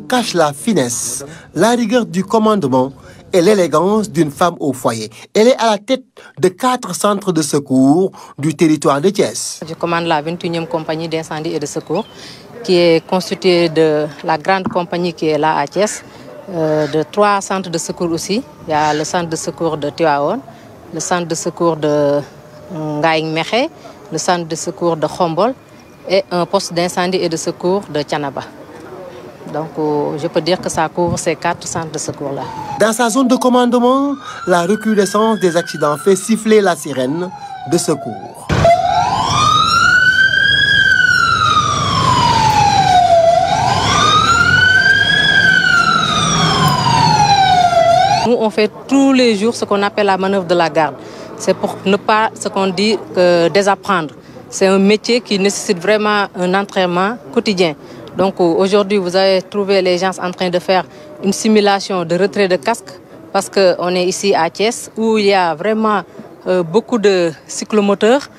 cache la finesse, la rigueur du commandement et l'élégance d'une femme au foyer. Elle est à la tête de 4 centres de secours du territoire de Thiès. Je commande la 21e compagnie d'incendie et de secours qui est constituée de la grande compagnie qui est là à Thiès, de 3 centres de secours aussi. Il y a le centre de secours de Tivaouane, le centre de secours de Ngaïng Mékhé, le centre de secours de Khombol et un poste d'incendie et de secours de Thiénaba. Donc, je peux dire que ça couvre ces 4 centres de secours-là. Dans sa zone de commandement, la recrudescence des accidents fait siffler la sirène de secours. Nous, on fait tous les jours ce qu'on appelle la manœuvre de la garde. C'est pour ne pas, ce qu'on dit, désapprendre. C'est un métier qui nécessite vraiment un entraînement quotidien. Donc aujourd'hui, vous avez trouvé les gens en train de faire une simulation de retrait de casque parce qu'on est ici à Thiès où il y a vraiment beaucoup de cyclomoteurs.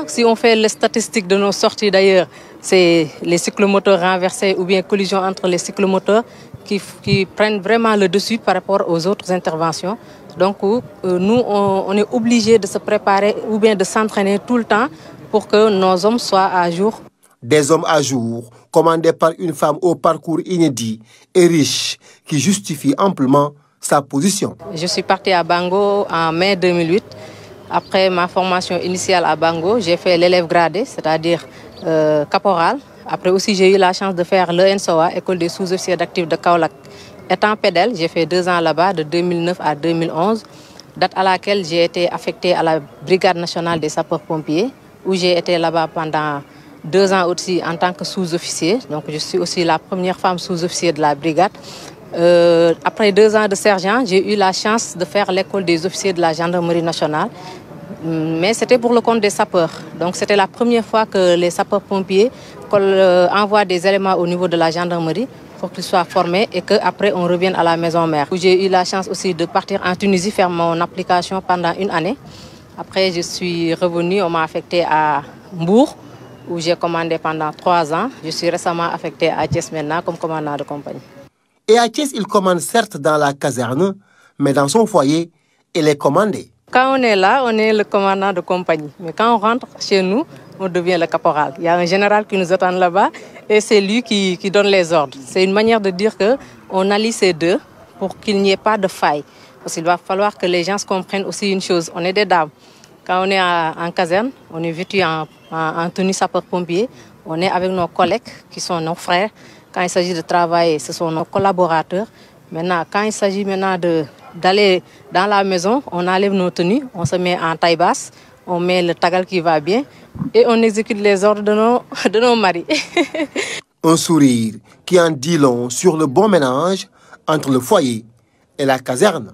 Si on fait les statistiques de nos sorties d'ailleurs, c'est les cyclomoteurs renversés ou bien collision entre les cyclomoteurs qui prennent vraiment le dessus par rapport aux autres interventions. Donc nous, on est obligés de se préparer ou bien de s'entraîner tout le temps pour que nos hommes soient à jour. Des hommes à jour, commandés par une femme au parcours inédit et riche, qui justifie amplement sa position. Je suis partie à Bango en mai 2008. Après ma formation initiale à Bango, j'ai fait l'élève gradé, c'est-à-dire caporal. Après aussi, j'ai eu la chance de faire l'ENSOA, École des sous-officiers d'actifs de Kaolack. Étant pédale, j'ai fait 2 ans là-bas, de 2009 à 2011, date à laquelle j'ai été affectée à la Brigade nationale des sapeurs-pompiers, où j'ai été là-bas pendant 2 ans aussi en tant que sous-officier. Donc je suis aussi la première femme sous-officier de la brigade. Après 2 ans de sergent, j'ai eu la chance de faire l'école des officiers de la gendarmerie nationale. Mais c'était pour le compte des sapeurs. Donc c'était la première fois que les sapeurs-pompiers envoient des éléments au niveau de la gendarmerie pour qu'ils soient formés et qu'après on revienne à la maison mère. J'ai eu la chance aussi de partir en Tunisie faire mon application pendant 1 année. Après je suis revenue, on m'a affecté à Mbour, où j'ai commandé pendant 3 ans. Je suis récemment affecté à Thiès maintenant comme commandant de compagnie. Et à Thiès, il commande certes dans la caserne, mais dans son foyer, il est commandé. Quand on est là, on est le commandant de compagnie. Mais quand on rentre chez nous, on devient le caporal. Il y a un général qui nous attend là-bas et c'est lui qui donne les ordres. C'est une manière de dire qu'on allie ces deux pour qu'il n'y ait pas de faille. Parce qu'il va falloir que les gens comprennent aussi une chose. On est des dames. Quand on est en caserne, on est vêtu en tenue sapeur-pompier. On est avec nos collègues qui sont nos frères. Quand il s'agit de travailler, ce sont nos collaborateurs. Maintenant, quand il s'agit maintenant d'aller dans la maison, on enlève nos tenues, on se met en taille basse, on met le tagal qui va bien et on exécute les ordres de nos maris. Un sourire qui en dit long sur le bon ménage entre le foyer et la caserne.